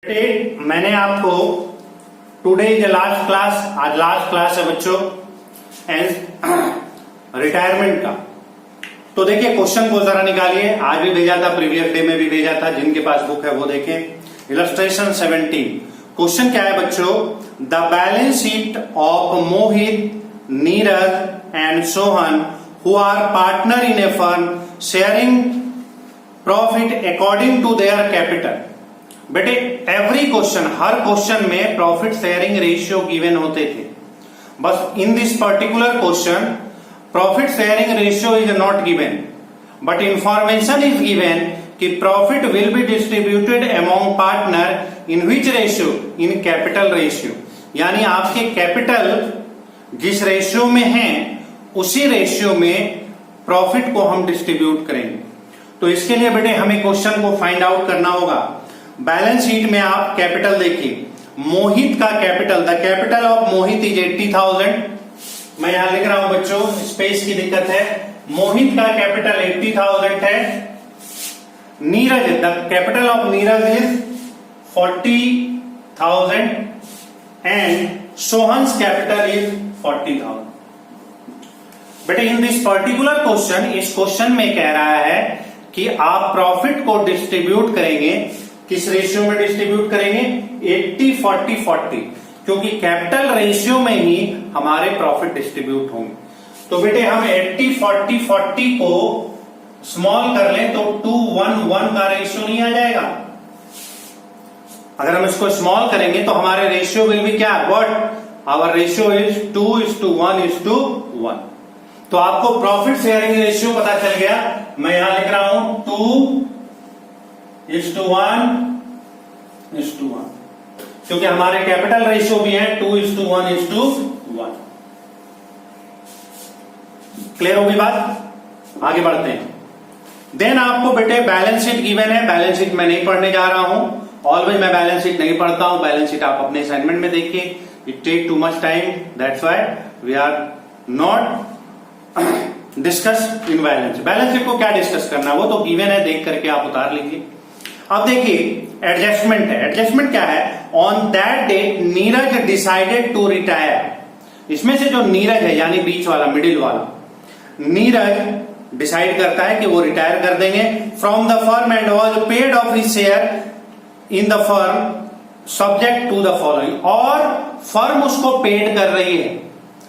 मैंने आपको today is last class, आज लास्ट क्लास है बच्चों एंड रिटायरमेंट का। तो देखिए क्वेश्चन को जरा निकालिए, आज भी भेजा था, प्रीवियस डे में भी भेजा था, जिनके पास बुक है वो देखें। इलस्ट्रेशन 17 क्वेश्चन क्या है बच्चों, the balance sheet of Mohit, Neeraj and Sohan who are partner in a firm sharing profit according to their capital. बेटे एवरी क्वेश्चन, हर क्वेश्चन में प्रॉफिट शेयरिंग रेशियो गिवन होते थे, बस in this particular question profit sharing ratio is not given, but information is given कि profit will be distributed among partner in which ratio, in capital ratio. यानी आपके capital जिस ratio में है उसी रेशियो में प्रॉफिट को हम डिस्ट्रीब्यूट करेंगे। तो इसके लिए बेटे हमें क्वेश्चन को फाइंड आउट करना होगा। बैलेंस शीट में आप कैपिटल देखिए, मोहित का capital, the capital of Mohit is 80,000। मैं यहां लिख रहा हूं बच्चों, स्पेस की दिक्कत है। मोहित का कैपिटल 80,000 है। Neeraj, the capital of Neeraj is 40,000 and Sohan's capital is 40,000। बेटे इन दिस पर्टिकुलर क्वेश्चन, इस क्वेश्चन में कह रहा है कि आप प्रॉफिट को डिस्ट्रीब्यूट करेंगे, किस रेशियो में डिस्ट्रीब्यूट करेंगे, 80-40-40, क्योंकि कैपिटल रेशियो में ही हमारे प्रॉफिट डिस्ट्रीब्यूट होंगे। तो बेटे हम 80-40-40 को स्मॉल कर लें तो 2-1-1 का रेशियो नहीं आ जाएगा। अगर हम इसको स्मॉल करेंगे तो हमारे रेशियो विल बी क्या, व्हाट आवर रेशियो इज 2:1:1। तो आपको प्रॉफिट शेयरिंग रेशियो पता चल गया। मैं यहां लिख रहा हूं 2:1:1, क्योंकि हमारे कैपिटल रेशियो भी है 2:1:1। क्लियर होगी बात, आगे बढ़ते हैं। देन आपको बेटे बैलेंस शीट गिवन है, बैलेंस शीट मैं नहीं पढ़ने जा रहा हूं, ऑलवेज मैं बैलेंस शीट नहीं पढ़ता हूं। बैलेंस शीट आप अपने असाइनमेंट में देखिए, it take too much time, that's why we are not discuss in balance. Balance sheet को क्या डिस्कस करना है वो तो गिवन है, देख करके आप उतार लीजिए। अब देखिए एडजस्टमेंट है। एडजस्टमेंट क्या है, on that day Neeraj decided to retire. इसमें से जो नीरज है यानी बीच वाला, मिडिल वाला, नीरज डिसाइड करता है कि वो रिटायर कर देंगे from the firm and was paid off his share in the firm subject to the following. और फर्म उसको पेड कर रही है।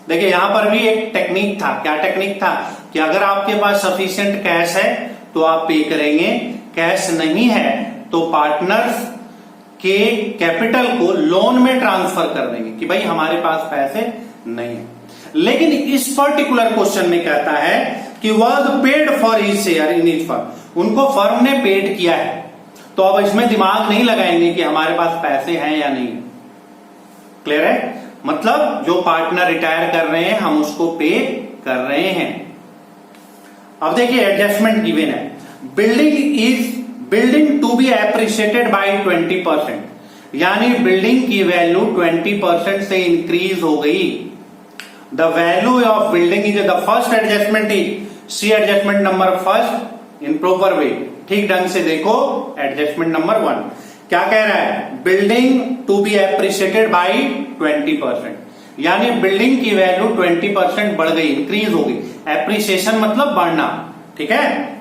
देखिए यहां पर भी एक टेक्निक था। क्या टेक्निक था कि अगर आपके पास सफिशिएंट कैश है तो आप पे करेंगे, कैश नहीं है तो पार्टनर्स के कैपिटल को लोन में ट्रांसफर कर देंगे कि भाई हमारे पास पैसे नहीं है। लेकिन इस पर्टिकुलर क्वेश्चन में कहता है कि was paid for his share in his firm, उनको फर्म ने पेड किया है। तो अब इसमें दिमाग नहीं लगाएंगे कि हमारे पास पैसे हैं या नहीं। क्लियर है, मतलब जो पार्टनर रिटायर कर रहे हैं हम उसको पे कर रहे हैं। अब देखिए एडजस्टमेंट गिवन है, building to be appreciated by 20%, यानी बिल्डिंग की वैल्यू 20% से इंक्रीज हो गई। The value of building is the first adjustment is see adjustment number first in proper way. ठीक ढंग से देखो एडजस्टमेंट नंबर 1 क्या कह रहा है, building to be appreciated by 20%, यानी बिल्डिंग की वैल्यू 20% बढ़ गई, इंक्रीज हो गई। एप्रिसिएशन मतलब बढ़ना, ठीक है।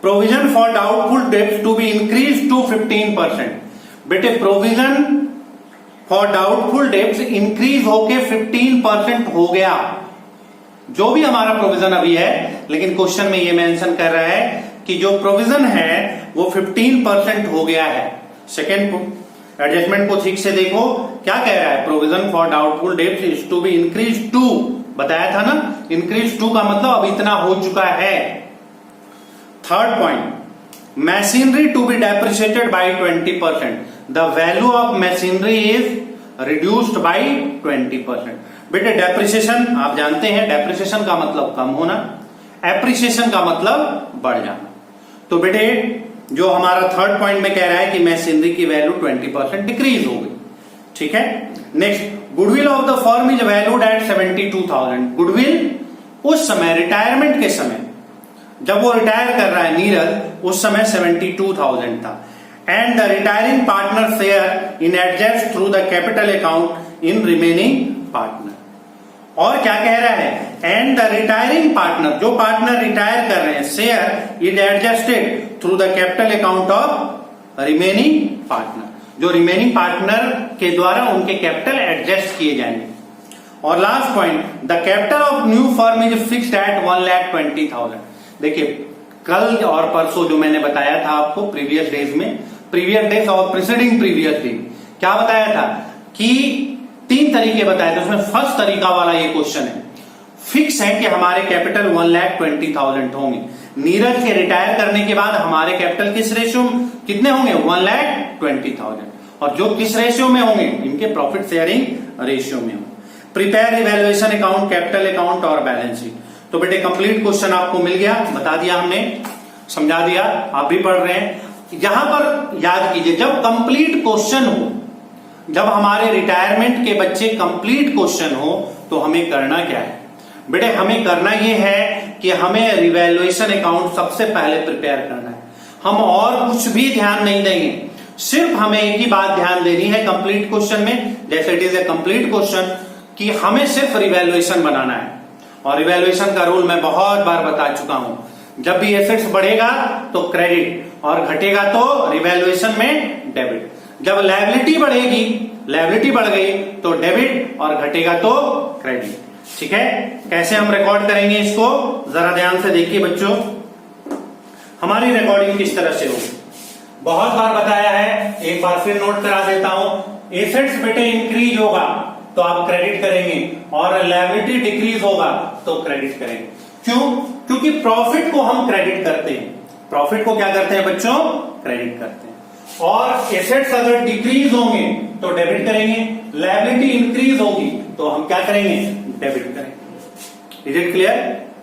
Provision for doubtful debts to be increase to 15%। बेटे provision for doubtful debts increase होके 15% हो गया। जो भी हमारा प्रोविजन अभी है, लेकिन क्वेश्चन में ये मेंशन कर रहा है कि जो प्रोविजन है वो 15% हो गया है। सेकेंड एडजस्टमेंट को ठीक से देखो, क्या कह रहा है, provision for doubtful debts is to be increase to, बताया था ना, इंक्रीज टू का मतलब अब इतना हो चुका है। Third point, machinery to be depreciated by 20%, the value of machinery is reduced by 20%। बेटे डेप्रिसिएशन आप जानते हैं, डेप्रिसिएशन का मतलब कम होना, एप्रिसिएशन का मतलब बढ़ जाना। तो बेटे जो हमारा थर्ड पॉइंट में कह रहा है कि मशीनरी की वैल्यू 20% डिक्रीज हो गई, ठीक है। Next, goodwill of the firm is valued at 72,000। Goodwill उस समय रिटायरमेंट के समय, जब वो रिटायर कर रहा है नीरज, उस समय 72,000 था। And the retiring partner share in adjust through the capital account in remaining partner. और क्या कह रहा है, एंड द रिटायरिंग पार्टनर, जो पार्टनर रिटायर कर रहे हैं, share is adjusted through the capital account of remaining partner, जो रिमेनिंग पार्टनर के द्वारा उनके कैपिटल एडजस्ट किए जाएंगे। और last point, the capital of new firm is fixed at 1,20,000। देखिए कल और परसों जो मैंने बताया था आपको प्रीवियस डेज और प्रीसीडिंग प्रीवियस डे, क्या बताया था कि 3 तरीके बताए थे, उसमें फर्स्ट तरीका वाला ये क्वेश्चन है, फिक्स है कि हमारे कैपिटल 1,20,000 होंगे। नीरज के रिटायर करने के बाद हमारे कैपिटल किस रेशियो में कितने होंगे, 1,20,000, और जो किस रेशियो में होंगे, इनके प्रॉफिट शेयरिंग रेशियो में होंगे। Prepare evaluation account, capital account और बैलेंस शीट। तो बेटे कंप्लीट क्वेश्चन आपको मिल गया, बता दिया हमने, समझा दिया, आप भी पढ़ रहे हैं। यहां पर याद कीजिए, जब कंप्लीट क्वेश्चन हो, जब हमारे रिटायरमेंट के बच्चे कंप्लीट क्वेश्चन हो, तो हमें करना क्या है बेटे, हमें करना यह है कि हमें रिवैल्यूएशन अकाउंट सबसे पहले प्रिपेयर करना है। हम और कुछ भी ध्यान नहीं देंगे, सिर्फ हमें एक ही बात ध्यान देनी है कंप्लीट क्वेश्चन में, जैसे it is a complete question, कि हमें सिर्फ रिवैल्यूएशन बनाना है। और रिवैल्यूएशन का रूल मैं बहुत बार बता चुका हूं, जब भी एसेट्स बढ़ेगा तो क्रेडिट और घटेगा तो रिवैल्यूएशन में डेबिट। जब लायबिलिटी बढ़ेगी, लायबिलिटी बढ़ गई तो डेबिट और घटेगा तो क्रेडिट। ठीक है, कैसे हम रिकॉर्ड करेंगे इसको जरा ध्यान से देखिए बच्चों, हमारी रिकॉर्डिंग किस तरह से होगी। बहुत बार बताया है, एक बार फिर नोट करा देता हूं। एसेट्स बेटे इंक्रीज होगा तो आप क्रेडिट करेंगे, और लायबिलिटी डिक्रीज होगा तो क्रेडिट करेंगे। क्यों? क्योंकि प्रॉफिट को हम क्रेडिट करते हैं, प्रॉफिट को क्या करते हैं बच्चों, क्रेडिट करते हैं। और एसेट्स अगर डिक्रीज होंगे तो डेबिट करेंगे, लायबिलिटी इंक्रीज होगी तो हम क्या करेंगे, डेबिट करेंगे। Is it clear?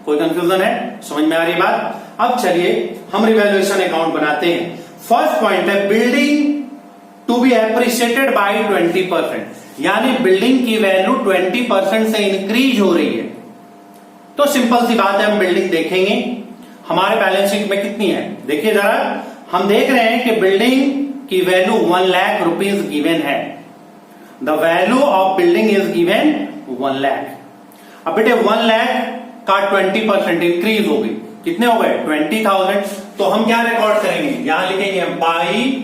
कोई कंफ्यूजन है? समझ में आ रही बात? अब चलिए हम रिवैल्यूएशन अकाउंट बनाते हैं। फर्स्ट पॉइंट है building to be appreciated by 20%, यानी बिल्डिंग की वैल्यू 20% से इंक्रीज हो रही है। तो सिंपल सी बात है, हम बिल्डिंग देखेंगे हमारे बैलेंस शीट में कितनी है। देखिए जरा, हम देख रहे हैं कि बिल्डिंग की वैल्यू 1 लाख रुपीज गिवन है। The value of building is given 1 lakh. अब बेटे 1 लाख का 20% इंक्रीज हो गई, कितने हो गए, 20,000। तो हम क्या रिकॉर्ड करेंगे, यहां लिखेंगे बाई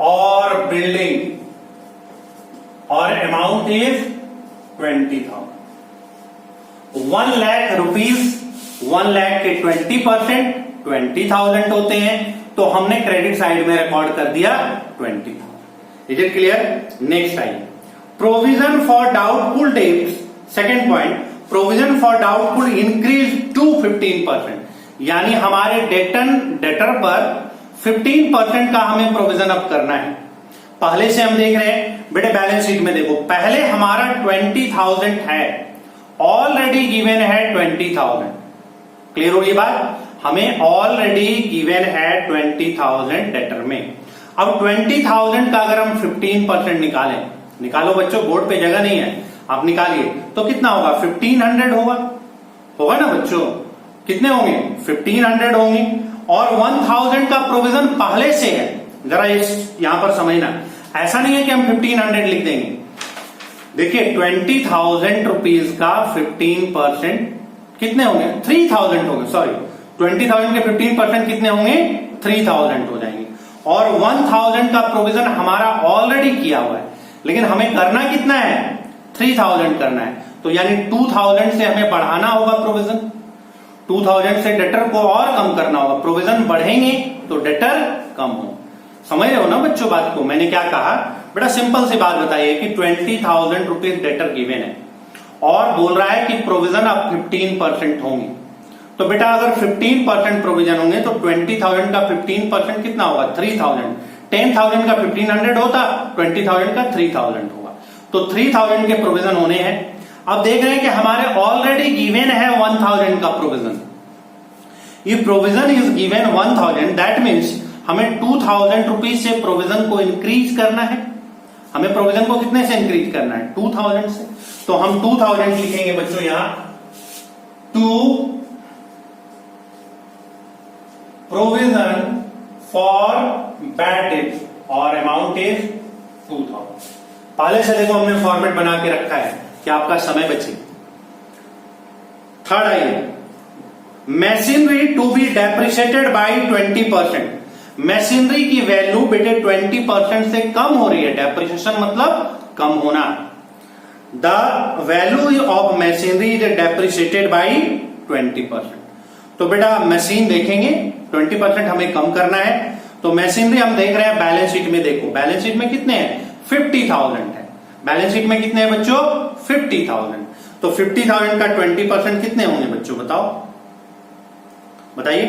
और बिल्डिंग, और amount is 20,000। 1 lakh rupees, 1 lakh के 20% 20,000 होते हैं, तो हमने क्रेडिट साइड में रिकॉर्ड कर दिया 20,000। Is it clear? नेक्स्ट आइए, provision for doubtful debts. Second point, provision for doubtful increase to 15%, यानी हमारे डेटर पर 15% का हमें प्रोविजन अब करना है। पहले से हम देख रहे हैं बेटे, बैलेंस शीट में देखो, पहले हमारा 20,000 है, ऑलरेडी गिवन है 20,000। क्लियर होगी बात? हमें ऑलरेडी गिवन है 20,000 डेटर में। अब 20,000 का अगर हम 15% निकालें, निकालो बच्चों, बोर्ड पे जगह नहीं है, आप निकालिए, तो कितना होगा, 1500 होगा ना बच्चों, कितने होंगे, 1500 होंगे। और 1000 का प्रोविजन पहले से है, जरा यहां पर समझना, ऐसा नहीं है कि हम 1500 लिख देंगे। देखिए 20,000 रुपीज का 15% कितने होंगे, 3000 होंगे, सॉरी 20,000 के 15% कितने होंगे, 3000 हो जाएंगे। और 1000 का प्रोविजन हमारा ऑलरेडी किया हुआ है, लेकिन हमें करना कितना है, 3000 करना है। तो यानी 2000 से हमें बढ़ाना होगा प्रोविजन, 2000 से डेटर को और कम करना होगा, प्रोविजन बढ़ेंगे तो डेटर कम हो। समझ रहे हो ना बच्चों बात को, मैंने क्या कहा, बड़ा सिंपल सी बात बताइए कि 20,000 रुपीज डेटर गिवन है और बोल रहा है कि प्रोविजन अब 15% होंगे। तो बेटा अगर 15% प्रोविजन होंगे तो 20,000 का 15% कितना होगा, 3,000। 10,000 का 1500 होता, 20,000 का 3,000 होगा, तो 3,000 के प्रोविजन होने हैं। अब देख रहे हैं कि हमारे ऑलरेडी गिवन है 1,000 का प्रोविजन। ये provision is given 1,000, that means हमें 2,000 रुपीज से प्रोविजन को इंक्रीज करना है। हमें प्रोविजन को कितने से इंक्रीज करना है, 2,000 से। तो हम 2,000 लिखेंगे बच्चों यहां, to provision for bad is और अमाउंट इज 2000। पहले से देखो हमने फॉर्मेट बना के रखा है कि आपका समय बचे। थर्ड आइए, machinery to be depreciated by 20%। Machinery की वैल्यू बेटे 20% से कम हो रही है। डेप्रिसिएशन मतलब कम होना। The value of machinery is depreciated by 20%। तो बेटा मशीन देखेंगे 20% हमें कम करना है। तो मशीनरी हम देख रहे हैं बैलेंस शीट में। देखो बैलेंस शीट में कितने हैं, 50,000 है। बैलेंस शीट में कितने हैं बच्चों, 50,000। तो 50,000 का 20% कितने होंगे बच्चों, बताओ, बताइए।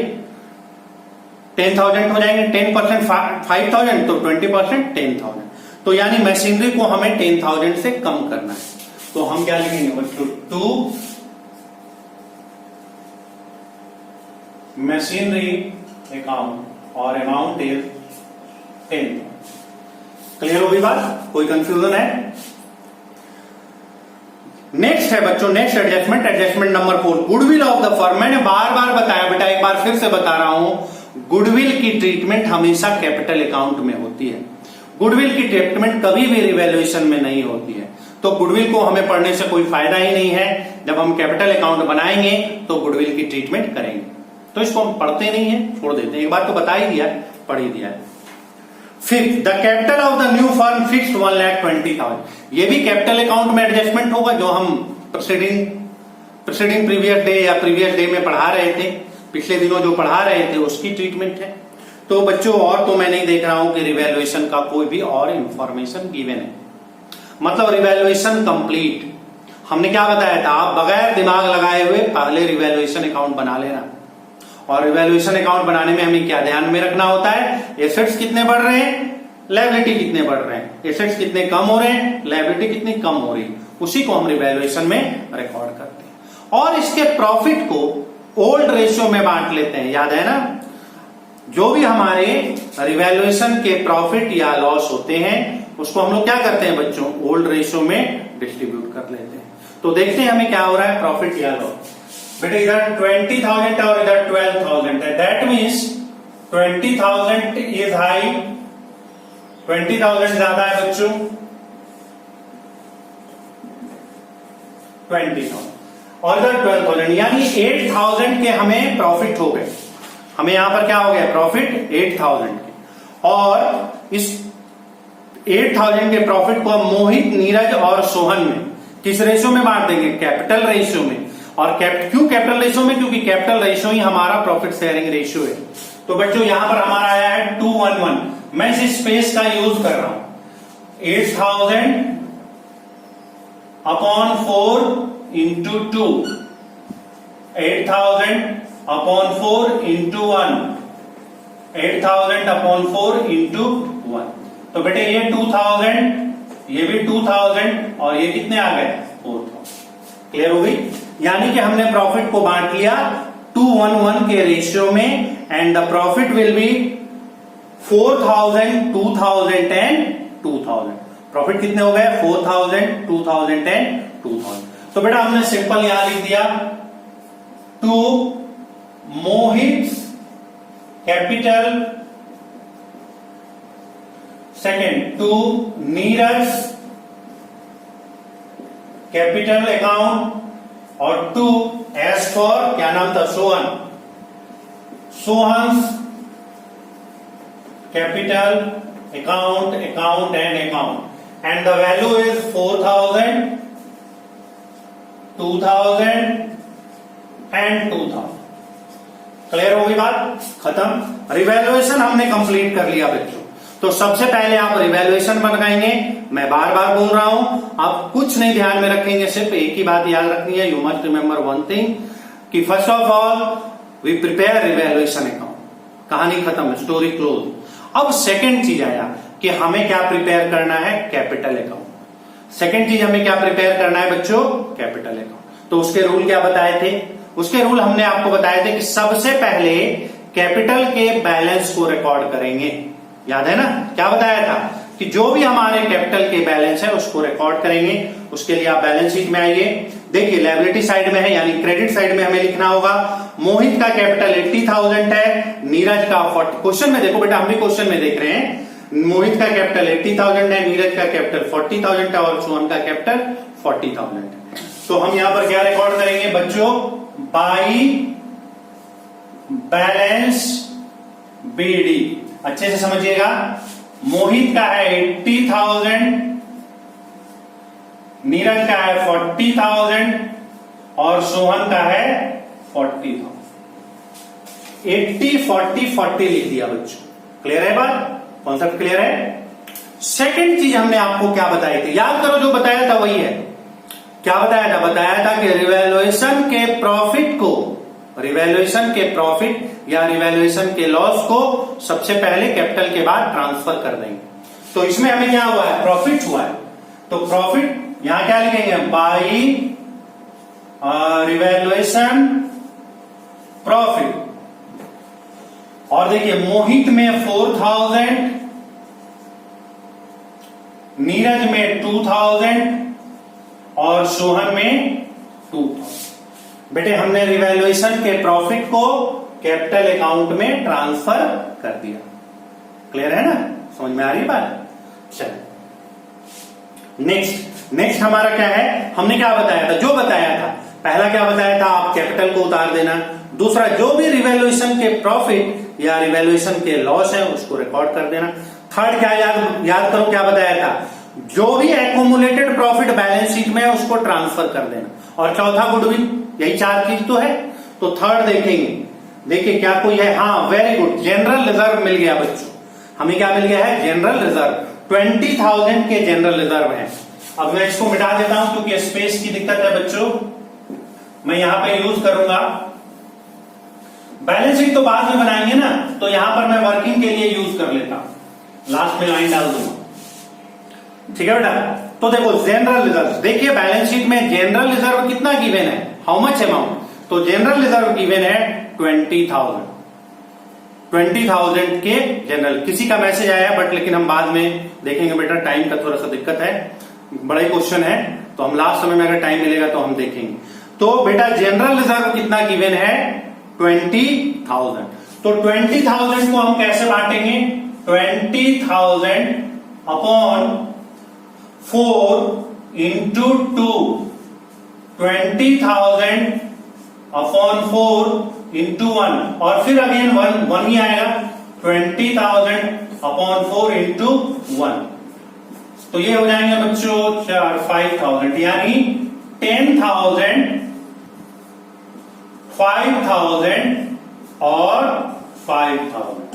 10,000 हो जाएंगे। 10% 5,000, तो 20% 10,000। तो यानी मशीनरी को हमें 10,000 से कम करना है। तो हम क्या लिखेंगे बच्चों, टू मशीनरी अकाउंट और अमाउंट इज 10,000। क्लियर होगी बात, कोई कंफ्यूजन है? नेक्स्ट है बच्चों, next adjustment, adjustment number 4, goodwill of the firm. मैंने बार बार बताया बेटा, एक बार फिर से बता रहा हूं, गुडविल की ट्रीटमेंट हमेशा कैपिटल अकाउंट में होती है। गुडविल की ट्रीटमेंट कभी भी रिवैल्यूएशन में नहीं होती है। तो गुडविल को हमें पढ़ने से कोई फायदा ही नहीं है। जब हम कैपिटल अकाउंट बनाएंगे तो गुडविल की ट्रीटमेंट करेंगे। तो इसको हम पढ़ते नहीं है, छोड़ देते हैं। एक बार तो बता ही दिया, पढ़ ही दिया है। Fix the capital of the new firm fixed 1,20,000। ये भी कैपिटल अकाउंट में एडजस्टमेंट होगा, जो हम प्रीसीडिंग प्रीवियस डे या प्रीवियस डे में पढ़ा रहे थे, पिछले दिनों जो पढ़ा रहे थे उसकी ट्रीटमेंट है। तो बच्चों और तो मैं नहीं देख रहा हूं कि रिवैल्यूएशन का कोई भी और इंफॉर्मेशन गिवन है, मतलब रिवैल्यूएशन कंप्लीट। हमने क्या बताया था, आप बगैर दिमाग लगाए हुए पहले रिवैल्यूएशन अकाउंट बना लेना। और रिवैल्यूएशन अकाउंट बनाने में हमें क्या ध्यान में रखना होता है, एसेट्स कितने बढ़ रहे हैं, लायबिलिटी कितने बढ़ रहे हैं, एसेट्स कितने कम हो रहे हैं, लायबिलिटी कितनी कम हो रही है, उसी को हम रिवैल्यूएशन में रिकॉर्ड करते हैं। और इसके प्रॉफिट को ओल्ड रेशियो में बांट लेते हैं, याद है ना। जो भी हमारे रिवैल्यूएशन के प्रॉफिट या लॉस होते हैं उसको हम लोग क्या करते हैं बच्चों, ओल्ड रेशियो में डिस्ट्रीब्यूट कर लेते हैं। तो देखते हैं हमें क्या हो रहा है, प्रॉफिट या लॉस। बेटे इधर 20,000 और इधर 12,000 है। दैट मीन्स 20,000 इज हाई, 20,000 ज्यादा है बच्चों, 20,000 और इधर 12,000, यानी 8,000 के हमें प्रॉफिट हो गए। हमें यहां पर क्या हो गया, प्रॉफिट 8,000 के। और इस 8,000 के प्रॉफिट को हम मोहित, नीरज और सोहन में किस रेशियो में बांट देंगे, कैपिटल रेशियो में। और क्यों कैपिटल रेशियो में, क्योंकि कैपिटल रेशियो ही हमारा प्रॉफिट शेयरिंग रेशियो है। तो बच्चों यहां पर हमारा आया है 211। मैं इस स्पेस का यूज कर रहा हूं। 8,000 upon 4 into 2, 8,000 upon 4 into 1, 8,000 upon 4 into 1। तो बेटे ये 2,000, ये भी 2,000 और ये कितने आ गए, 4,000। क्लियर हो गई। यानी कि हमने प्रॉफिट को बांट लिया 211 के रेशियो में, and the profit will B 4,000, 2,000 and 2,000। Profit कितने हो गए, 4,000, 2,000 एंड 2,000। तो बेटा हमने सिंपल यहां लिख दिया, to Mohit capital, second to Neeraj capital account, और 2 एस फॉर क्या नाम था, Sohan, Sohan's capital account, account and account, and the value is 4,000, 2,000 and 2,000। Clear हो गई बात, खत्म। रिवैल्यूएशन हमने कंप्लीट कर लिया बच्चों। तो सबसे पहले आप रिवैल्यूएशन बनाएंगे। मैं बार बार बोल रहा हूं, आप कुछ नहीं ध्यान में रखेंगे, सिर्फ एक ही बात याद रखनी है, you must remember one thing, कि first of all we prepare revaluation account. कहानी खत्म, स्टोरी क्लोज। अब सेकेंड चीज आया कि हमें क्या प्रिपेयर करना है, कैपिटल अकाउंट। सेकेंड चीज हमें क्या प्रिपेयर करना है बच्चों, कैपिटल अकाउंट। तो उसके रूल क्या बताए थे, उसके रूल हमने आपको बताए थे कि सबसे पहले कैपिटल के बैलेंस को रिकॉर्ड करेंगे। याद है ना, क्या बताया था कि जो भी हमारे कैपिटल के बैलेंस है उसको रिकॉर्ड करेंगे। उसके लिए आप बैलेंस शीट में आइए, देखिए लायबिलिटी साइड में है यानी क्रेडिट साइड में हमें लिखना होगा मोहित का कैपिटल 80,000 है, नीरज का 40। क्वेश्चन में देखो बेटा, हम भी क्वेश्चन में देख रहे हैं, मोहित का कैपिटल 80,000 है, नीरज का कैपिटल 40,000 है और सोहन का कैपिटल 40,000 है। तो हम यहां पर क्या रिकॉर्ड करेंगे बच्चों, बाई बैलेंस बीडी। अच्छे से समझिएगा, मोहित का है 80,000, नीरज का है 40,000 और सोहन का है 40,000। 80 40 40 लिख दिया बच्चों। क्लियर है बात, कॉन्सेप्ट क्लियर है। सेकंड चीज हमने आपको क्या बताई थी, याद करो, जो बताया था वही है। क्या बताया था? बताया था कि रिवैल्यूएशन के प्रॉफिट को, रिवैल्यूएशन के प्रॉफिट या रिवैल्यूएशन के लॉस को सबसे पहले कैपिटल के बाद ट्रांसफर कर देंगे। तो इसमें हमें क्या हुआ है, प्रॉफिट हुआ है। तो प्रॉफिट यहां क्या लिखेंगे, बाई रिवैल्यूएशन प्रॉफिट। और देखिए मोहित में 4,000, नीरज में 2,000 और सोहन में 2,000। बेटे हमने रिवैल्यूएशन के प्रॉफिट को कैपिटल अकाउंट में ट्रांसफर कर दिया। क्लियर है ना, समझ में आ रही बात। चलिए नेक्स्ट हमारा क्या है, हमने क्या बताया था, जो बताया था पहला क्या बताया था, आप कैपिटल को उतार देना। दूसरा, जो भी रिवैल्यूएशन के प्रॉफिट या रिवैल्यूएशन के लॉस है उसको रिकॉर्ड कर देना। थर्ड क्या याद करो क्या बताया था, जो भी एक्यूमुलेटेड प्रॉफिट बैलेंस शीट में है उसको ट्रांसफर कर देना। और चौथा गुडविल। यही चार चीज तो है। तो थर्ड देखेंगे, देखिए क्या कोई है, हाँ वेरी गुड, जनरल रिजर्व मिल गया बच्चों। हमें क्या मिल गया है, जनरल रिजर्व। 20,000 के जनरल रिजर्व है। अब मैं इसको मिटा देता हूं क्योंकि स्पेस की दिक्कत है बच्चों। मैं यहां पे यूज करूंगा, बैलेंस शीट तो बाद में बनाएंगे ना, तो यहां पर मैं वर्किंग के लिए यूज कर लेता हूं, लास्ट में लाइन डाल दूंगा। ठीक है बेटा। तो देखो जनरल रिजर्व, देखिए बैलेंस शीट में जनरल रिजर्व कितना गिवन है, हाउ मच अमाउंट। तो जनरल रिजर्व गिवन है 20,000। 20,000 के जनरल। किसी का मैसेज आया बट लेकिन हम बाद में देखेंगे बेटा, टाइम का थोड़ा सा दिक्कत है, बड़ा ही क्वेश्चन है, तो हम लास्ट समय में अगर टाइम मिलेगा तो हम देखेंगे। तो बेटा जनरल रिजर्व कितना गिवन है, 20,000। तो 20,000 को हम कैसे बांटेंगे, 20,000 अपॉन 4 इंटू 2, 20,000 अपॉन 4 इंटू 1 और फिर अगेन 1 ही आएगा, 20,000 अपॉन 4 इंटू 1। तो ये हो जाएंगे बच्चों 5,000, यानी 10,000, 5,000 और 5,000।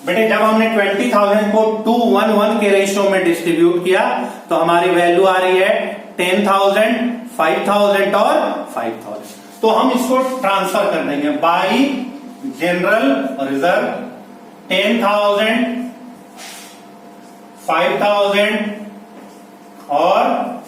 बेटे जब हमने 20,000 को 2:1 के रेशियो में डिस्ट्रीब्यूट किया तो हमारी वैल्यू आ रही है 10,000, 5,000 और 5,000। तो हम इसको ट्रांसफर कर देंगे बाई जनरल रिजर्व 10,000, 5,000 और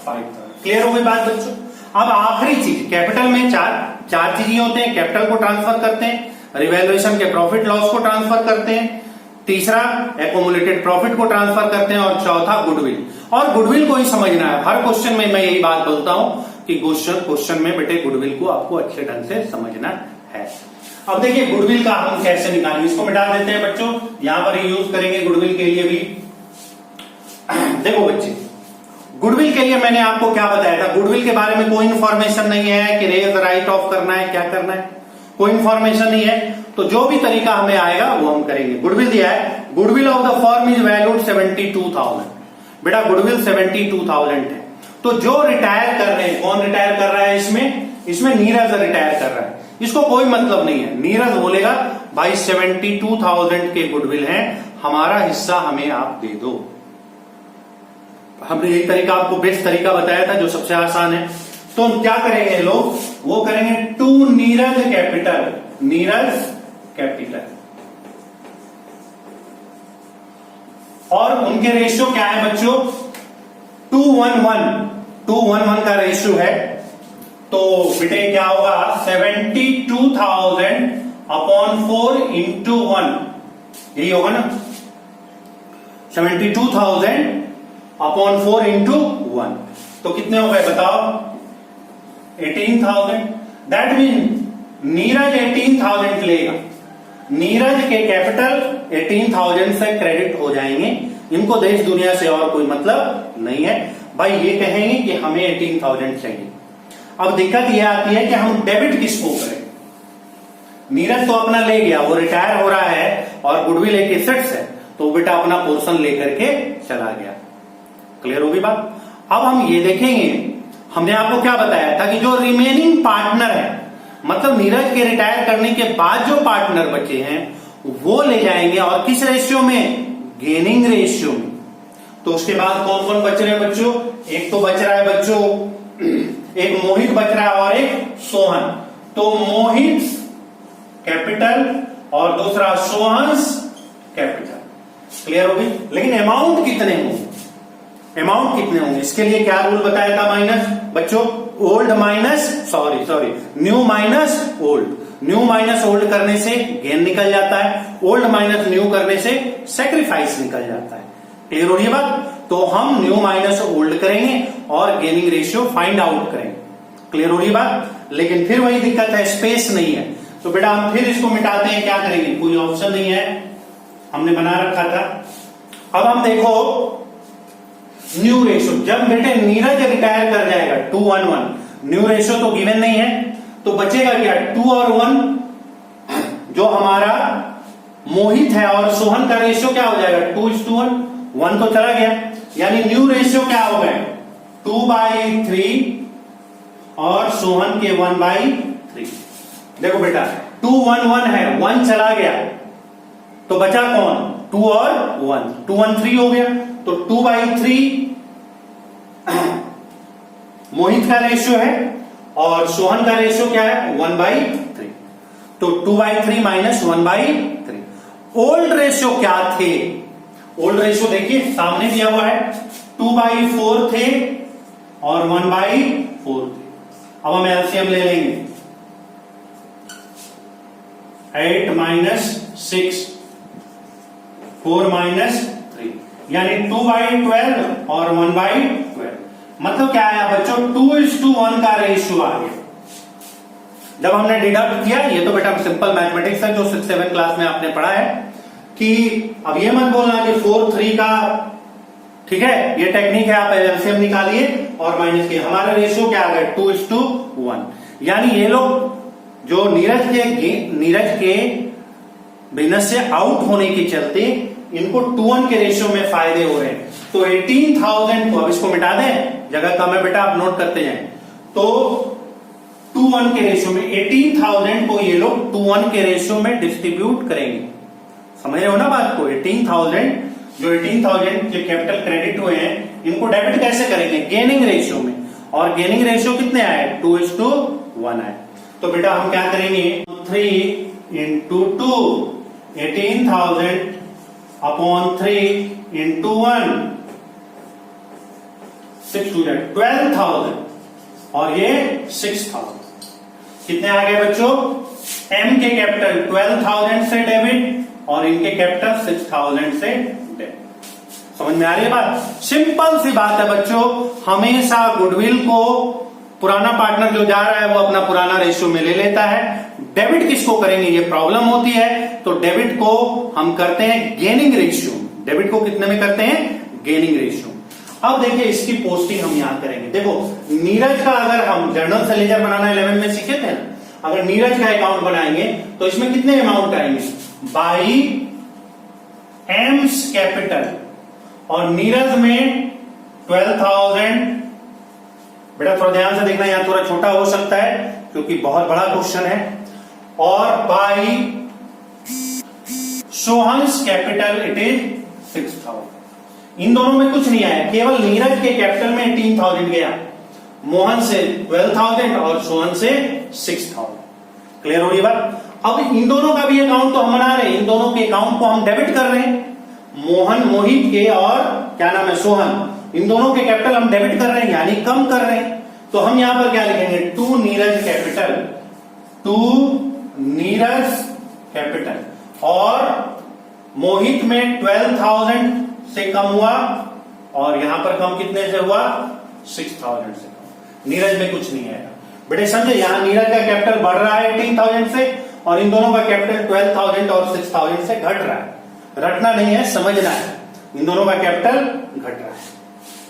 5,000। क्लियर हो गई बात बच्चों। अब आखिरी चीज, कैपिटल में चार चीजें होते हैं, कैपिटल को ट्रांसफर करते हैं, रिवैल्यूएशन के प्रॉफिट लॉस को ट्रांसफर करते हैं, तीसरा एक्यूमुलेटेड प्रॉफिट को ट्रांसफर करते हैं और चौथा गुडविल। और गुडविल को ही समझना है, हर क्वेश्चन में मैं यही बात बोलता हूं कि क्वेश्चन में बेटे गुडविल को आपको अच्छे ढंग से समझना है। अब देखिए गुडविल का हम कैसे निकालेंगे, इसको मिटा देते हैं बच्चों, यहां पर ही यूज करेंगे गुडविल के लिए भी। देखो बच्चे, गुडविल के लिए मैंने आपको क्या बताया था, गुडविल के बारे में कोई इंफॉर्मेशन नहीं है कि रेज राइट ऑफ करना है, क्या करना है, कोई इंफॉर्मेशन नहीं है। तो जो भी तरीका हमें आएगा वो हम करेंगे। गुडविल दिया है, goodwill of the firm is valued 72,000। बेटा गुडविल 72,000 है। तो जो रिटायर कर रहे हैं, कौन रिटायर कर रहा है इसमें नीरज रिटायर कर रहा है, इसको कोई मतलब नहीं है। नीरज बोलेगा भाई 72,000 के गुडविल हैं, हमारा हिस्सा हमें आप दे दो। हमने यही तरीका आपको बेस्ट तरीका बताया था जो सबसे आसान है। तो क्या करेंगे लोग, वो करेंगे to Neeraj capital, Neeraj capital, और उनके रेशियो क्या है बच्चों, 2:1 का रेशियो है। तो बेटे क्या होगा, 72,000 अपॉन 4 इंटू 1, यही होगा ना, 72,000 अपॉन 4 इंटू 1। तो कितने हो गए बताओ, 18,000, दैट मीन नीरज 18,000 लेगा। नीरज के कैपिटल 18,000 से क्रेडिट हो जाएंगे। इनको देश दुनिया से और कोई मतलब नहीं है भाई, ये कहेंगे कि हमें 18,000 चाहिए। अब दिक्कत ये आती है कि हम डेबिट किसको करें। नीरज तो अपना ले गया, वो रिटायर हो रहा है और गुडविल एक एसेट्स है, तो बेटा अपना पोर्शन लेकर के चला गया। क्लियर होगी बात। अब हम ये देखेंगे, हमने आपको क्या बताया था कि जो रिमेनिंग पार्टनर है, मतलब नीरज के रिटायर करने के बाद जो पार्टनर बचे हैं वो ले जाएंगे, और किस रेशियो में? गेनिंग रेशियो में। तो उसके बाद कौन कौन बच रहे हैं बच्चों? एक तो बच रहा है बच्चों, एक मोहित बच रहा है और एक सोहन। तो मोहित कैपिटल और दूसरा सोहन्स कैपिटल। क्लियर होगी। लेकिन अमाउंट कितने होंगे? अमाउंट कितने होंगे इसके लिए क्या रूल बताया था? माइनस बच्चों, old minus sorry new minus old. New minus old करने से गेन निकल जाता है, ओल्ड माइनस न्यू करने से सेक्रीफाइस निकल जाता है। क्लियर हो रही है बात। तो हम न्यू माइनस ओल्ड करेंगे और गेनिंग रेशियो फाइंड आउट करेंगे। क्लियर हो रही है बात। लेकिन फिर वही दिक्कत है, स्पेस नहीं है, तो बेटा हम फिर इसको मिटाते हैं। क्या करेंगे? कोई ऑप्शन नहीं है, हमने बना रखा था। अब हम देखो न्यू रेशियो, जब बेटे नीरज रिटायर कर जाएगा 2-1-1, न्यू रेशियो तो गिवन नहीं है, तो बचेगा क्या? 2 और 1, जो हमारा मोहित है और सोहन का रेशियो क्या हो जाएगा? 2:1, 1 तो चला गया, यानी न्यू रेशियो क्या हो गए? 2/3 और सोहन के 1/3। देखो बेटा 2-1-1 है, 1 चला गया, तो बचा कौन? 2 और 1, 2-1-3 हो गया। तो 2/3 मोहित का रेशियो है और सोहन का रेशियो क्या है? 1/3। तो 2/3 माइनस 1/3। ओल्ड रेशियो क्या थे? ओल्ड रेशियो देखिए सामने दिया हुआ है, 2/4 थे और 1/4 थे। अब हम एलसीएम ले लेंगे, 8 माइनस 6, 4 माइनस 3, यानी 2/12 और 1/12। मतलब क्या आया बच्चों? 2:1 का रेशियो आ गया। जब हमने डिडक्ट किया, ये तो बेटा सिंपल मैथमेटिक्स है जो 6-7 क्लास में आपने पढ़ा है, कि अब ये मत बोलना कि 4-3 का, ठीक है, ये टेक्निक है, आप एलसीएम निकालिए और माइनस किए। हमारा रेशियो क्या आ गया? 2:1। यानी ये लोग जो नीरज के बिजनेस से आउट होने के चलते इनको 2:1 के रेशियो में फायदे हो रहे हैं। तो 18,000 को, अब इसको मिटा दें, जगह कम है बेटा, आप नोट करते जाएं। तो 2:1 के रेशियो में 18,000 को ये लोग 2:1 के रेशियो में डिस्ट्रीब्यूट करेंगे। समझ रहे हो ना बात को? 18,000 जो कैपिटल क्रेडिट हुए हैं, इनको डेबिट कैसे करेंगे? गेनिंग रेशियो में। और गेनिंग रेशियो कितने आए? 2:1 आए। तो बेटा हम क्या करेंगे? 3 into 2, 18,000 अपॉन 3 into 1, 6 to 12,000 और ये 6,000। कितने आ गए बच्चों? एम के कैपिटल 12,000 से डेबिट और इनके कैपिटल 6,000 से डेबिट। समझ में आ रही है बात? सिंपल सी बात है बच्चों, हमेशा गुडविल को पुराना पार्टनर जो जा रहा है वो अपना पुराना रेशियो में ले लेता है। डेबिट किसको करेंगे? ये प्रॉब्लम होती है। तो डेबिट को हम करते हैं गेनिंग रेशियो। डेबिट को कितने में करते हैं? Gaining ratio. अब देखिए इसकी पोस्टिंग हम यहां करेंगे। देखो नीरज का अगर हम जर्नल से लेजर बनाना 11 में सीखे थे ना, अगर नीरज का अकाउंट बनाएंगे तो इसमें कितने अमाउंट आएंगे? बाई एम्स कैपिटल, और नीरज में 12,000। बेटा थोड़ा ध्यान से देखना, यहां थोड़ा छोटा हो सकता है क्योंकि बहुत बड़ा क्वेश्चन है। और by Sohan's capital it is 6,000। इन दोनों में कुछ नहीं आया, केवल नीरज के कैपिटल में 18,000 गया, मोहन से 12,000 और सोहन से 6,000। क्लियर हो रही बात? अब इन दोनों का भी अकाउंट तो हम बना रहे हैं, इन दोनों के अकाउंट को हम डेबिट कर रहे हैं। मोहित के और क्या नाम है? सोहन, इन दोनों के कैपिटल हम डेबिट कर रहे हैं, यानी कम कर रहे हैं। तो हम यहां पर क्या लिखेंगे? 2 नीरज कैपिटल, 2 नीरज कैपिटल, और मोहित में 12,000 से कम हुआ और यहां पर कम कितने से हुआ? 6,000 से कम। नीरज में कुछ नहीं आएगा। बेटे समझे, यहां नीरज का कैपिटल बढ़ रहा है 18,000 से और इन दोनों का कैपिटल 12,000 और 6,000 से घट रहा है। रटना नहीं है, समझना है, इन दोनों का कैपिटल घट रहा है।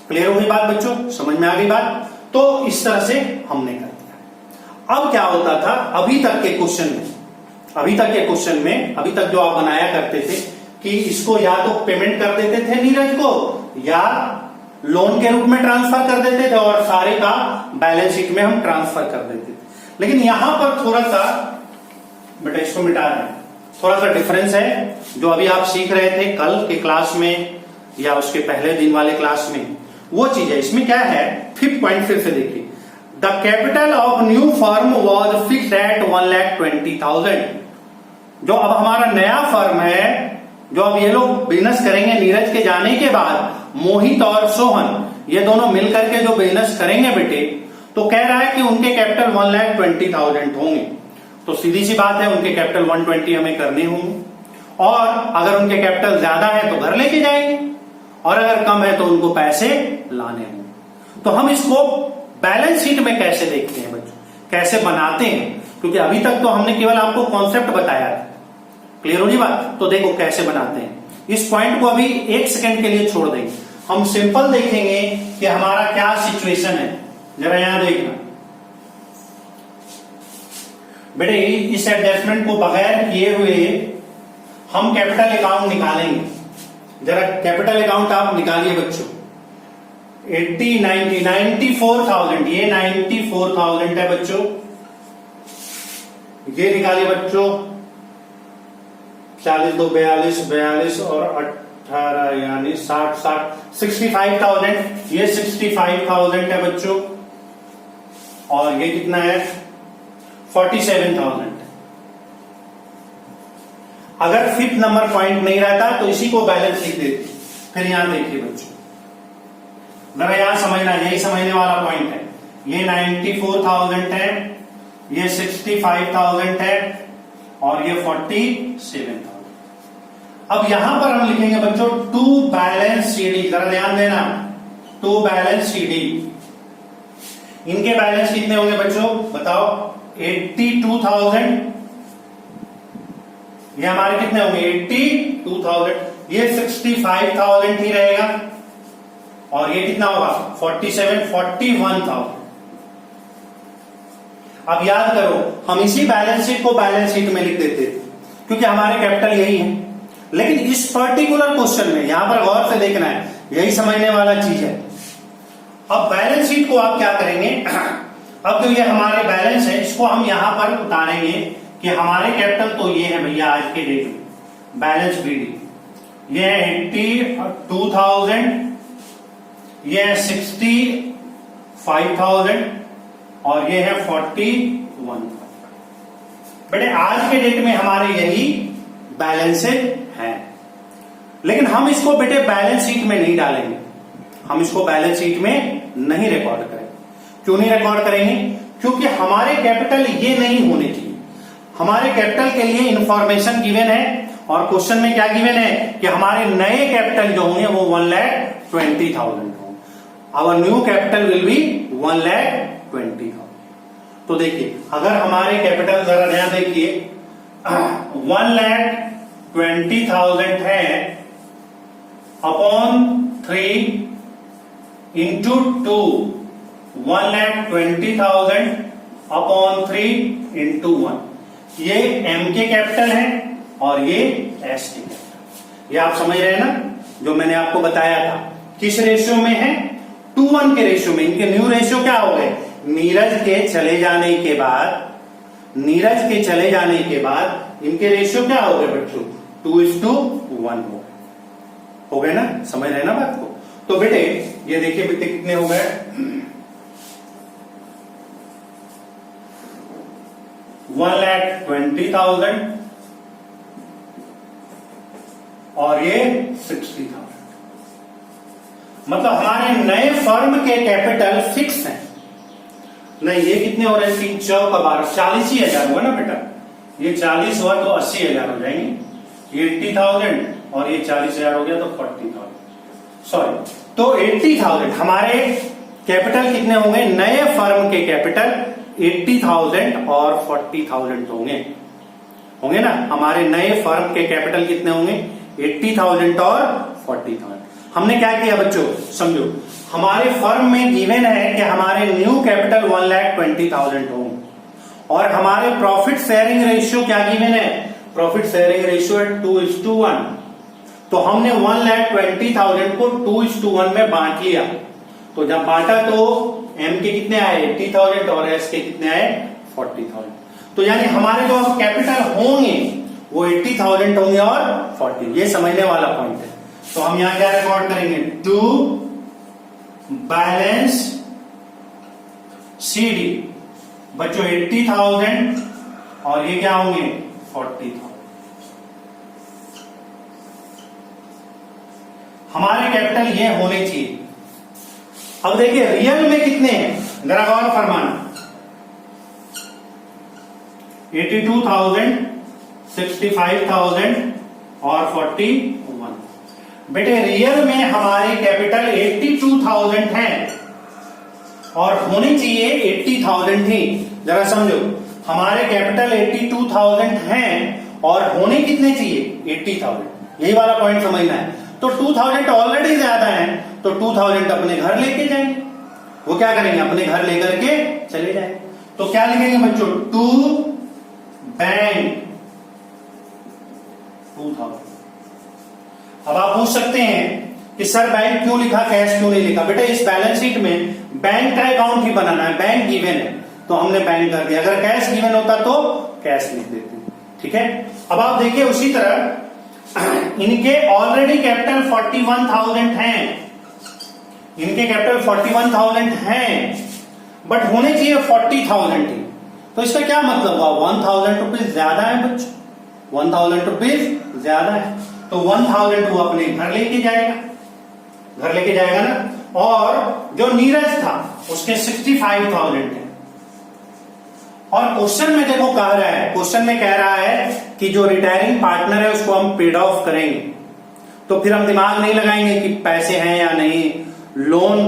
क्लियर हो गई बात बच्चों, समझ में आ गई बात? तो इस तरह से हमने कर दिया। अब क्या होता था अभी तक के क्वेश्चन में, अभी तक जो आप बनाया करते थे कि इसको या तो पेमेंट कर देते थे नीरज को या लोन के रूप में ट्रांसफर कर देते थे और सारे का बैलेंस शीट में हम ट्रांसफर कर देते थे। लेकिन यहां पर थोड़ा सा बेटा इसको मिटा दें, थोड़ा सा डिफरेंस है जो अभी आप सीख रहे थे कल के क्लास में या उसके पहले दिन वाले क्लास में, वो चीज है। इसमें क्या है, 5th पॉइंट फिर से देखिए, the capital of new firm was fixed at 1,20,000। जो अब हमारा नया फर्म है, जो अब ये लोग बिजनेस करेंगे नीरज के जाने के बाद, मोहित और सोहन ये दोनों मिलकर के जो बिजनेस करेंगे बेटे, तो कह रहा है कि उनके कैपिटल 1,20,000 होंगे। तो सीधी सी बात है, उनके कैपिटल 120 हमें करने होंगे और अगर उनके कैपिटल ज्यादा है तो घर लेके जाएंगे और अगर कम है तो उनको पैसे लाने होंगे। तो हम इसको बैलेंस शीट में कैसे देखते हैं बच्चों, कैसे बनाते हैं, क्योंकि अभी तक तो हमने केवल आपको कॉन्सेप्ट बताया था। क्लियर हो गई बात? तो देखो कैसे बनाते हैं। इस पॉइंट को अभी 1 सेकंड के लिए छोड़ देंगे, हम सिंपल देखेंगे कि हमारा क्या सिचुएशन है। जरा यहां देखना बेटे, इस एडजस्टमेंट को बगैर किए हुए हम कैपिटल अकाउंट निकालेंगे। जरा कैपिटल अकाउंट आप निकालिए बच्चों। 80, 90, 94,000, ये 94,000 है बच्चों। ये निकालिए बच्चों, 40, 2, 42, 42 और 18 यानी 60, 65,000। ये 65,000 है बच्चों और ये कितना है 47,000। अगर 5th नंबर पॉइंट नहीं रहता तो इसी को बैलेंस लिख देते। फिर यहां देखिए बच्चों, जरा यहां समझना, यही समझने वाला पॉइंट है। ये 94,000 है, ये 65,000 है और ये 47,000। अब यहां पर हम लिखेंगे बच्चों टू बैलेंस सीडी। जरा ध्यान देना, टू बैलेंस सीडी। इनके बैलेंस कितने होंगे बच्चों बताओ? 82,000। ये हमारे कितने होंगे 82,000। ये 65,000 ही रहेगा और ये कितना होगा 41,000। अब याद करो, हम इसी बैलेंस शीट को बैलेंस शीट में लिख देते थे क्योंकि हमारे कैपिटल यही है। लेकिन इस पर्टिकुलर क्वेश्चन में यहां पर गौर से देखना है, यही समझने वाला चीज है। अब बैलेंस शीट को आप क्या करेंगे, अब जो ये हमारे बैलेंस है इसको हम यहां पर उतारेंगे कि हमारे कैपिटल तो ये है भैया आज के डेट में बैलेंस बीडी, ये है 82,000, ये है 65,000 और ये है 41,000। बेटे आज के डेट में हमारे यही बैलेंसेज हैं। लेकिन हम इसको बेटे बैलेंस शीट में नहीं डालेंगे, हम इसको बैलेंस शीट में नहीं रिकॉर्ड करेंगे। क्यों नहीं रिकॉर्ड करेंगे? क्योंकि हमारे कैपिटल ये नहीं होने चाहिए। हमारे कैपिटल के लिए इंफॉर्मेशन गिवन है और क्वेश्चन में क्या गिवन है कि हमारे नए कैपिटल जो होंगे वो 1,20,000 होंगे। Our new capital will be 1,20,000। तो देखिए अगर हमारे कैपिटल जरा नया देखिए 1,20,000 है अपॉन 3 इंटू 2, 1,20,000 अपॉन 3 इंटू 1। ये एम के कैपिटल है और ये एस के कैपिटल। ये आप समझ रहे हैं ना, जो मैंने आपको बताया था किस रेशियो में है 2:1 के रेशियो में। इनके न्यू रेशियो क्या हो गए, नीरज के चले जाने के बाद इनके रेशियो क्या हो गए बच्चों 2:1 हो गए ना, समझ रहे हैं ना बात को। तो बेटे ये देखिए बेटे कितने हो गए 1,20,000 और ये 60,000। मतलब हमारे नए फर्म के कैपिटल फिक्स हैं। नहीं ये कितने हो रहे हैं 3 चौक 12 40,000 हुआ ना बेटा, ये 40 हुआ तो 80,000 हो जाएंगे, 80,000 और ये 40,000 हो गया तो 40,000 सॉरी। तो 80,000 हमारे कैपिटल कितने होंगे, नए फर्म के कैपिटल 80,000 और 40,000 होंगे ना। हमारे नए फर्म के कैपिटल कितने होंगे? 80,000 और 40,000। हमने क्या किया बच्चों, समझो, हमारे फर्म में गिवन है कि हमारे न्यू कैपिटल 1,20,000 हो और हमारे प्रॉफिट शेयरिंग रेशियो क्या गिवन है? प्रॉफिट शेयरिंग रेशियो है 2:1। तो हमने 1,20,000 को 2:1 में बांट लिया। तो जब बांटा तो एम के कितने आए? 80,000 और एस के कितने आए? 40,000। तो यानी हमारे जो कैपिटल होंगे वो 80,000 होंगे और 40। ये समझने वाला पॉइंट है। तो हम यहां क्या रिकॉर्ड करेंगे? टू बैलेंस सीडी बच्चों 80,000 और ये क्या होंगे? 40,000। हमारे कैपिटल ये होने चाहिए। अब देखिए रियल में कितने हैं, जरा गौर फरमाना। 82,000, 65,000 और 41। बेटे रियल में हमारे कैपिटल 82,000 है और होने चाहिए 80,000 ही। जरा समझो, हमारे कैपिटल 82,000 हैं और होने कितने चाहिए? 80,000। यही वाला पॉइंट समझना है। तो 2,000 ऑलरेडी ज्यादा है, तो 2,000 अपने घर लेके जाएंगे। वो क्या करेंगे? अपने घर लेकर के चले जाएंगे। तो क्या लिखेंगे बच्चों? To bank 2,000। अब आप पूछ सकते हैं कि सर बैंक क्यों लिखा, कैश क्यों नहीं लिखा? बेटा इस बैलेंस शीट में बैंक का अकाउंट ही बनाना है, बैंक गिवन है तो हमने बैंक कर दिया। अगर कैश गिवन होता तो कैश लिख देते। ठीक है। अब आप देखिए उसी तरह इनके ऑलरेडी कैपिटल 41,000 हैं, इनके कैपिटल 41,000 हैं बट होने चाहिए 40,000 ही। तो इसका क्या मतलब हुआ? 1,000 रुपीज ज्यादा है बच्चों, 1,000 रुपीज ज्यादा है। तो 1,000 वो अपने घर लेके जाएगा, घर लेके जाएगा ना। और जो नीरज था उसके 65,000 है। और क्वेश्चन में देखो कह रहा है, क्वेश्चन में कह रहा है कि जो रिटायरिंग पार्टनर है उसको हम पेड ऑफ करेंगे। तो फिर हम दिमाग नहीं लगाएंगे कि पैसे हैं या नहीं, लोन।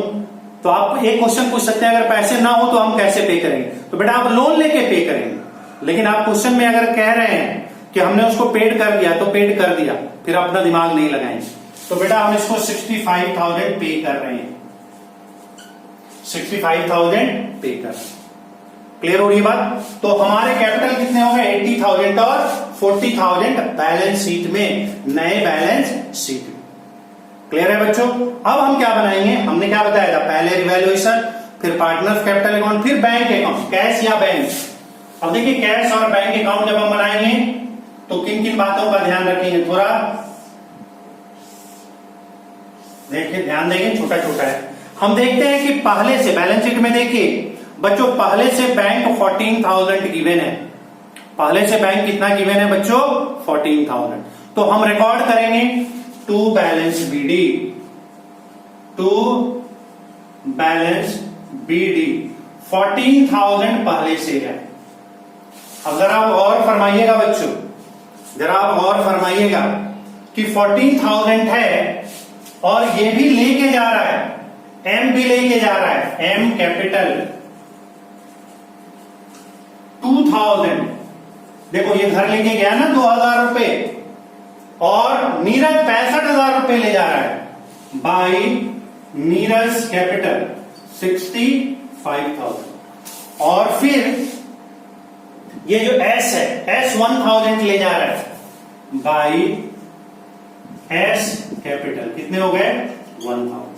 तो आप एक क्वेश्चन पूछ सकते हैं, अगर पैसे ना हो तो हम कैसे पे करेंगे? तो बेटा आप लोन लेके पे करेंगे। लेकिन आप क्वेश्चन में अगर कह रहे हैं कि हमने उसको पेड कर दिया तो पेड कर दिया, फिर अपना दिमाग नहीं लगाएंगे। तो बेटा हम इसको 65,000 पे कर रहे हैं, 65,000 पे कर रहे हैं। क्लियर हो रही बात? तो हमारे कैपिटल कितने हो गए? 80,000 और 40,000 बैलेंस शीट में, नए बैलेंस शीट में। क्लियर है बच्चों? अब हम क्या बनाएंगे? हमने क्या बताया था? पहले रिवैल्यूएशन, फिर पार्टनर्स कैपिटल अकाउंट, फिर बैंक अकाउंट, कैश या बैंक। अब देखिए कैश और बैंक अकाउंट जब हम बनाएंगे तो किन किन बातों का ध्यान रखेंगे? थोड़ा देखिए, ध्यान देंगे, छोटा छोटा है। हम देखते हैं कि पहले से बैलेंस शीट में देखिए बच्चों, पहले से बैंक 14,000 गिवन है। पहले से बैंक कितना गिवन है बच्चों? 14,000। तो हम रिकॉर्ड करेंगे to balance BD, to balance BD 14,000 पहले से है। अब जरा आप और फरमाइएगा बच्चों, जरा आप और फरमाइएगा कि 14,000 है और ये भी लेके जा रहा है, एम भी लेके जा रहा है, एम कैपिटल 2,000। देखो ये घर लेके गया ना 2,000 रुपए और नीरज 65,000 रुपए ले जा रहा है। By Neeraj capital 65,000। और फिर ये जो एस है, एस 1,000 ले जा रहा है बाय एस कैपिटल। कितने हो गए? 1,000।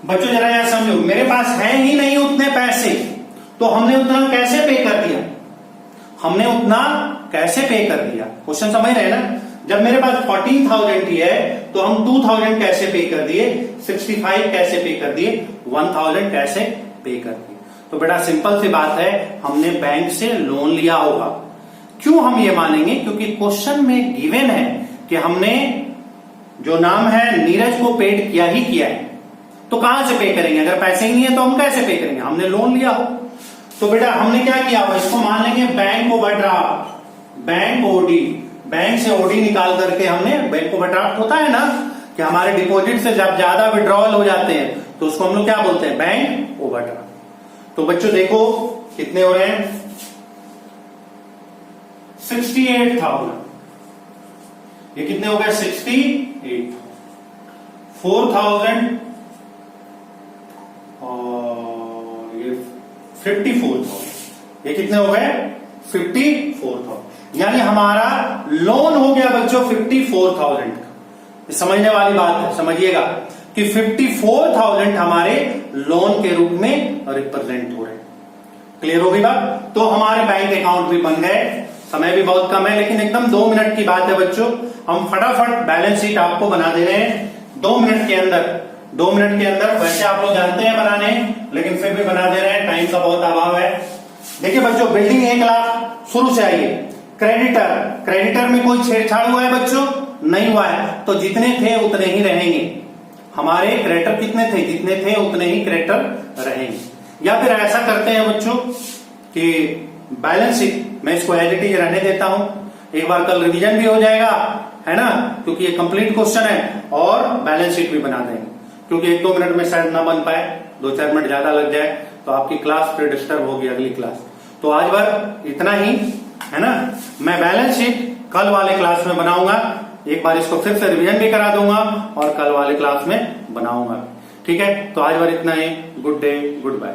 बच्चों जरा यार समझो, मेरे पास है ही नहीं उतने पैसे, तो हमने उतना कैसे पे कर दिया? हमने उतना कैसे पे कर दिया? क्वेश्चन समझ रहे हैं ना? जब मेरे पास 14,000 ही है तो हम 2,000 कैसे पे कर दिए, 65 कैसे पे कर दिए, 1,000 कैसे पे कर दिए? तो बेटा सिंपल सी बात है, हमने बैंक से लोन लिया होगा। क्यों हम ये मानेंगे? क्योंकि क्वेश्चन में गिवन है कि हमने जो नाम है नीरज को पेड किया ही किया है। तो कहां से पे करेंगे? अगर पैसे ही नहीं है तो हम कैसे पे करेंगे? हमने लोन लिया हो। तो बेटा हमने क्या किया हुआ, इसको मान लेंगे bank overdraft, bank OD, bank से ओडी निकाल करके हमने, बैंक ओवरड्राफ्ट होता है ना कि हमारे डिपॉजिट से जब ज्यादा विड्रॉल हो जाते हैं तो उसको हम लोग क्या बोलते हैं? Bank overdraft. तो बच्चों देखो कितने हो रहे हैं? 68,000। ये कितने हो गए? 68। 4,000 और ये 54,000। ये कितने हो गए? 54,000। यानी हमारा लोन हो गया बच्चों 54,000 का। समझने वाली बात है, समझिएगा कि 54,000 हमारे लोन के रूप में रिप्रेजेंट हो रहे हैं। क्लियर हो गई बात? तो हमारे बैंक अकाउंट भी बन गए। समय भी बहुत कम है, लेकिन एकदम 2 मिनट की बात है बच्चों। हम फटाफट बैलेंस शीट आपको बना दे रहे हैं 2 मिनट के अंदर। 2 मिनट के अंदर, वैसे आप लोग जानते हैं बनाने, लेकिन फिर भी बना दे रहे हैं, टाइम का बहुत अभाव है। देखिए बच्चों, बिल्डिंग 1 लाख शुरू से आई है। क्रेडिटर में कोई छेड़छाड़ हुआ है बच्चों? नहीं हुआ है। तो जितने थे उतने ही रहेंगे। हमारे क्रेडिटर कितने थे? जितने थे उतने ही क्रेडिटर रहेंगे। या फिर ऐसा करते हैं बच्चों कि बैलेंस शीट मैं इसको एज इट इज रहने देता हूं, एक बार कल रिवीजन भी हो जाएगा, है ना, क्योंकि ये कंप्लीट क्वेश्चन है, और बैलेंस शीट भी बना देंगे, क्योंकि 1-2 मिनट में शायद ना बन पाए, 2-4 मिनट ज्यादा लग जाए तो आपकी क्लास फिर डिस्टर्ब होगी अगली क्लास। तो आज बार इतना ही, है ना। मैं बैलेंस शीट कल वाले क्लास में बनाऊंगा, एक बार इसको फिर से रिवीजन भी करा दूंगा और कल वाले क्लास में बनाऊंगा। ठीक है, तो आज बार इतना ही। Good day, good bye.